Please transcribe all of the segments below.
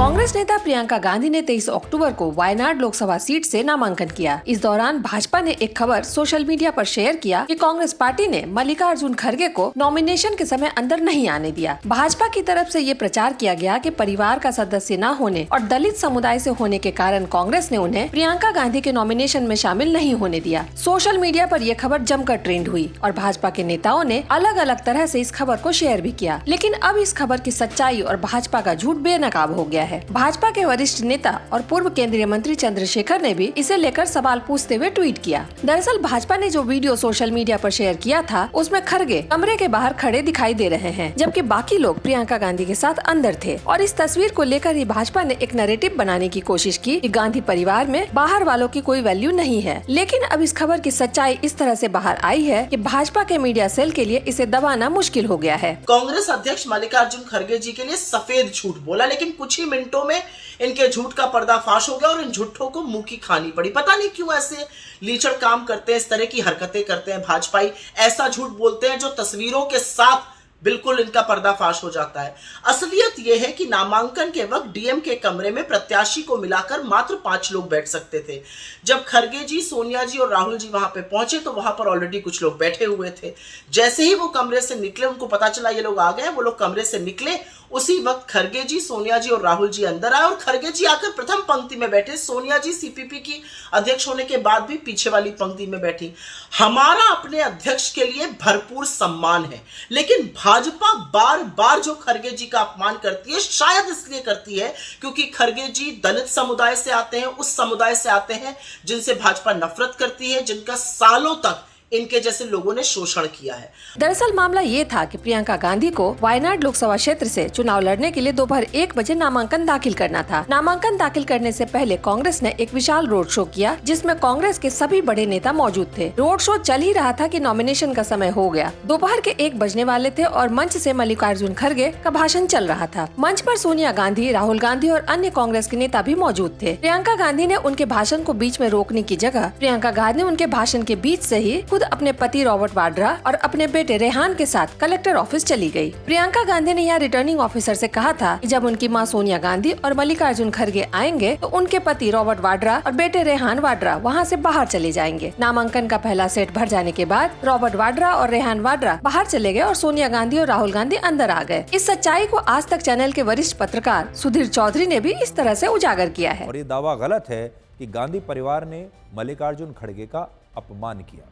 कांग्रेस नेता प्रियंका गांधी ने 23 अक्टूबर को वायनाड लोकसभा सीट से नामांकन किया। इस दौरान भाजपा ने एक खबर सोशल मीडिया पर शेयर किया कि कांग्रेस पार्टी ने मल्लिकार्जुन खड़गे को नॉमिनेशन के समय अंदर नहीं आने दिया। भाजपा की तरफ से ये प्रचार किया गया कि परिवार का सदस्य न होने और दलित समुदाय से होने के कारण कांग्रेस ने उन्हें प्रियंका गांधी के नॉमिनेशन में शामिल नहीं होने दिया। सोशल मीडिया पर यह खबर जमकर ट्रेंड हुई और भाजपा के नेताओं ने अलग अलग तरह से इस खबर को शेयर भी किया। लेकिन अब इस खबर की सच्चाई और भाजपा का झूठ बेनकाब हो गया है। भाजपा के वरिष्ठ नेता और पूर्व केंद्रीय मंत्री चंद्रशेखर ने भी इसे लेकर सवाल पूछते हुए ट्वीट किया। दरअसल भाजपा ने जो वीडियो सोशल मीडिया पर शेयर किया था उसमें खड़गे कमरे के बाहर खड़े दिखाई दे रहे हैं, जबकि बाकी लोग प्रियंका गांधी के साथ अंदर थे। और इस तस्वीर को लेकर ही भाजपा ने एक नैरेटिव बनाने की कोशिश की कि गांधी परिवार में बाहर वालों की कोई वैल्यू नहीं है। लेकिन अब इस खबर की सच्चाई इस तरह से बाहर आई है कि भाजपा के मीडिया सेल के लिए इसे दबाना मुश्किल हो गया है। कांग्रेस अध्यक्ष मल्लिकार्जुन खड़गे जी के लिए सफेद झूठ बोला, लेकिन कुछ ही मिनटों में इनके झूठ का पर्दाफाश हो गया और इन झूठों को मुंह की खानी पड़ी। पता नहीं क्यों ऐसे लीचड़ काम करते हैं, इस तरह की हरकतें करते हैं भाजपाई, ऐसा झूठ बोलते हैं जो तस्वीरों के साथ बिल्कुल इनका पर्दाफाश हो जाता है। असलियत यह है कि नामांकन के वक्त डीएम के कमरे में प्रत्याशी को मिलाकर मात्र 5 लोग बैठ सकते थे। जब खड़गे जी, सोनिया जी और राहुल जी वहां पे पहुंचे तो वहां पर ऑलरेडी कुछ लोग बैठे हुए थे। जैसे ही वो कमरे से निकले, उनको पता चला ये लोग आ गए, वो लोग कमरे से निकले, उसी वक्त खड़गे जी, सोनिया जी और राहुल जी अंदर आए और खड़गे जी आकर प्रथम पंक्ति में बैठे। सोनिया जी सीपीपी की अध्यक्ष होने के बाद भी पीछे वाली पंक्ति में बैठी। हमारा अपने अध्यक्ष के लिए भरपूर सम्मान है, लेकिन भाजपा बार बार जो खड़गे जी का अपमान करती है, शायद इसलिए करती है क्योंकि खड़गे जी दलित समुदाय से आते हैं, उस समुदाय से आते हैं जिनसे भाजपा नफरत करती है, जिनका सालों तक इनके जैसे लोगों ने शोषण किया है। दरअसल मामला ये था कि प्रियंका गांधी को वायनाड लोकसभा क्षेत्र से चुनाव लड़ने के लिए दोपहर 1 बजे नामांकन दाखिल करना था। नामांकन दाखिल करने से पहले कांग्रेस ने एक विशाल रोड शो किया, जिसमें कांग्रेस के सभी बड़े नेता मौजूद थे। रोड शो चल ही रहा था कि नॉमिनेशन का समय हो गया। दोपहर के 1 बजने वाले थे और मंच से मल्लिकार्जुन खड़गे का भाषण चल रहा था। मंच पर सोनिया गांधी, राहुल गांधी और अन्य कांग्रेस के नेता भी मौजूद थे। प्रियंका गांधी ने उनके भाषण को बीच में रोकने की जगह प्रियंका गांधी ने उनके भाषण के बीच से ही खुद अपने पति रॉबर्ट वाड्रा और अपने बेटे रेहान के साथ कलेक्टर ऑफिस चली गई। प्रियंका गांधी ने यहाँ रिटर्निंग ऑफिसर से कहा था कि जब उनकी मां सोनिया गांधी और मल्लिकार्जुन खड़गे आएंगे तो उनके पति रॉबर्ट वाड्रा और बेटे रेहान वाड्रा वहाँ से बाहर चले जाएंगे। नामांकन का पहला सेट भर जाने के बाद रॉबर्ट वाड्रा और रेहान वाड्रा बाहर चले गए और सोनिया गांधी और राहुल गांधी अंदर आ गए। इस सच्चाई को आज तक चैनल के वरिष्ठ पत्रकार सुधीर चौधरी ने भी इस तरह से उजागर किया है। और ये दावा गलत है कि गांधी परिवार ने मल्लिकार्जुन खड़गे का अपमान किया।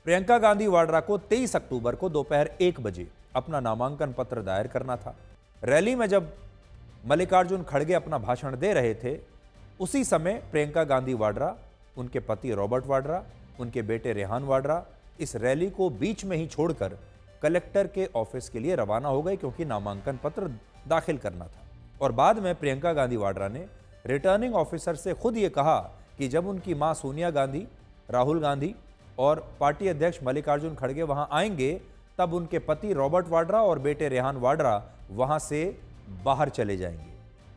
प्रियंका गांधी वाड्रा को 23 अक्टूबर को दोपहर 1 बजे अपना नामांकन पत्र दायर करना था। रैली में जब मल्लिकार्जुन खड़गे अपना भाषण दे रहे थे, उसी समय प्रियंका गांधी वाड्रा, उनके पति रॉबर्ट वाड्रा, उनके बेटे रेहान वाड्रा इस रैली को बीच में ही छोड़कर कलेक्टर के ऑफिस के लिए रवाना हो गए, क्योंकि नामांकन पत्र दाखिल करना था। और बाद में प्रियंका गांधी वाड्रा ने रिटर्निंग ऑफिसर से खुद ये कहा कि जब उनकी मां सोनिया गांधी, राहुल गांधी और पार्टी अध्यक्ष मल्लिकार्जुन खड़गे वहां आएंगे, तब उनके पति रॉबर्ट वाड्रा और बेटे रेहान वाड्रा वहां से बाहर चले जाएंगे।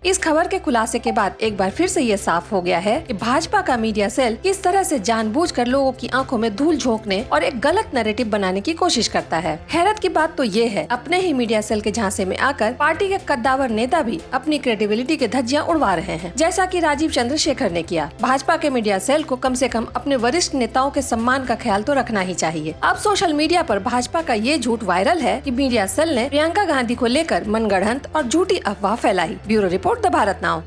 इस खबर के खुलासे के बाद एक बार फिर से ये साफ हो गया है कि भाजपा का मीडिया सेल किस तरह से जानबूझकर लोगों की आंखों में धूल झोंकने और एक गलत नैरेटिव बनाने की कोशिश करता है। हैरत की बात तो ये है, अपने ही मीडिया सेल के झांसे में आकर पार्टी के कद्दावर नेता भी अपनी क्रेडिबिलिटी के धज्जियां उड़वा रहे हैं, जैसा कि राजीव चंद्रशेखर ने किया। भाजपा के मीडिया सेल को कम से कम अपने वरिष्ठ नेताओं के सम्मान का ख्याल तो रखना ही चाहिए। अब सोशल मीडिया पर भाजपा का ये झूठ वायरल है कि मीडिया सेल ने प्रियंका गांधी को लेकर मनगढ़ंत और झूठी अफवाह फैलाई। Bureau report the Bharat now.